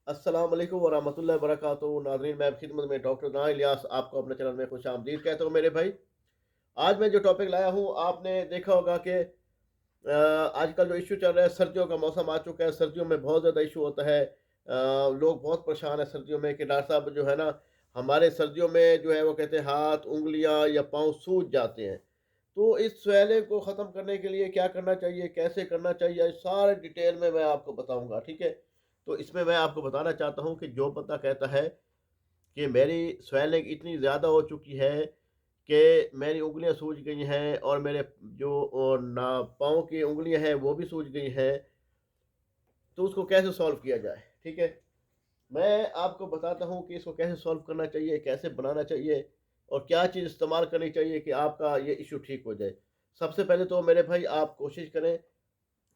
अस्सलाम वालेकुम वरहमतुल्लाहि वबरकातुहू। नाज़रीन, मैं खिदमत में डॉक्टर ना इलियास आपको अपने चैनल में खुश आमदीद कहता हूँ मेरे भाई। आज मैं जो टॉपिक लाया हूँ, आपने देखा होगा कि आजकल जो इशू चल रहा है, सर्दियों का मौसम आ चुका है। सर्दियों में बहुत ज़्यादा इशू होता है। लोग बहुत परेशान है सर्दियों में कि डॉक्टर साहब जो है ना, हमारे सर्दियों में जो है वो कहते हैं हाथ, उंगलियां या पाँव सूज जाते हैं। तो इस swelling को ख़त्म करने के लिए क्या करना चाहिए, कैसे करना चाहिए, सारे डिटेल में मैं आपको बताऊंगा, ठीक है। तो इसमें मैं आपको बताना चाहता हूँ कि जो बंदा कहता है कि मेरी swelling इतनी ज़्यादा हो चुकी है कि मेरी उंगलियां सूज गई हैं और मेरे जो ना पाँव की उंगलियां हैं वो भी सूज गई हैं, तो उसको कैसे सॉल्व किया जाए, ठीक है। मैं आपको बताता हूँ कि इसको कैसे सॉल्व करना चाहिए, कैसे बनाना चाहिए और क्या चीज़ इस्तेमाल करनी चाहिए कि आपका ये इशू ठीक हो जाए। सबसे पहले तो मेरे भाई आप कोशिश करें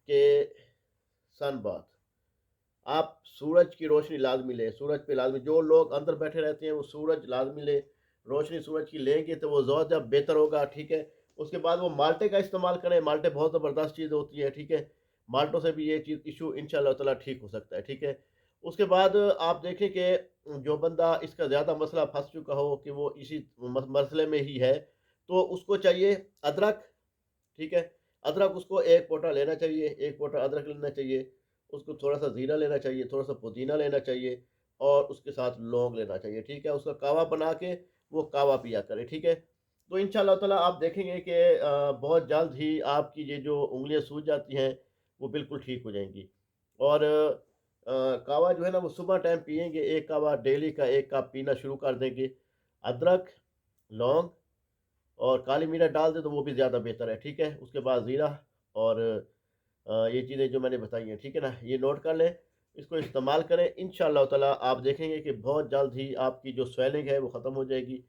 कि सन बाथ, आप सूरज की रोशनी लाज़मी लें, सूरज पे लाज़मी, जो लोग अंदर बैठे रहते हैं वो सूरज लाज़मी लें, रोशनी सूरज की लेंगे तो वो ज़्यादा बेहतर होगा, ठीक है। उसके बाद वो माल्टे का इस्तेमाल करें, माल्टे बहुत ज़बरदस्त चीज़ होती है, ठीक है। माल्टों से भी ये चीज़ इशू इंशाअल्लाह ताला ठीक हो सकता है, ठीक है। उसके बाद आप देखें कि जो बंदा इसका ज़्यादा मसला फँस चुका हो कि वो इसी मसले में ही है, तो उसको चाहिए अदरक, ठीक है। अदरक उसको 1 पोटा लेना चाहिए, 1 पोटा अदरक लेना चाहिए। उसको थोड़ा-सा ज़ीरा लेना चाहिए, थोड़ा-सा पुदीना लेना चाहिए और उसके साथ लौंग लेना चाहिए, ठीक है। उसका कावा बना के वो कावा पिया करें, ठीक है। तो इंशाअल्लाह ताला आप देखेंगे कि बहुत जल्द ही आपकी ये जो उँगलियाँ सूज जाती हैं, वो बिल्कुल ठीक हो जाएँगी। और कावा जो है ना वो सुबह टाइम पिएँगे, 1 कावा डेली का 1 कप पीना शुरू कर देंगे। अदरक, लौंग और काली मिर्च डाल दें तो वो भी ज़्यादा बेहतर है, ठीक है। उसके बाद ज़ीरा और ये चीज़ें जो मैंने बताई हैं, ठीक है ना, ये नोट कर लें, इसको इस्तेमाल करें। इंशाअल्लाह ताला आप देखेंगे कि बहुत जल्द ही आपकी जो स्वेलिंग है वो ख़त्म हो जाएगी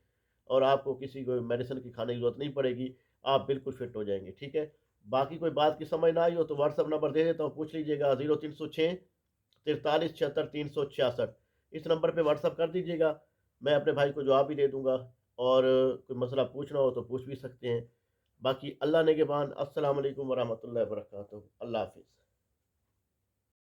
और आपको किसी को मेडिसिन की खाने की ज़रूरत नहीं पड़ेगी, आप बिल्कुल फिट हो जाएँगे, ठीक है। बाकी कोई बात की समझ ना आई हो तो व्हाट्सएप नंबर दे देता हूँ, पूछ लीजिएगा, 0306 43 76 366। इस नंबर पे व्हाट्सएप कर दीजिएगा, मैं अपने भाई को जवाब भी दे दूँगा और कोई मसला पूछना हो तो पूछ भी सकते हैं। बाकी अल्लाह निगहबान। अस्सलाम वालेकुम व रहमतुल्लाहि व बरकातहू। अल्लाह हाफ़िज़।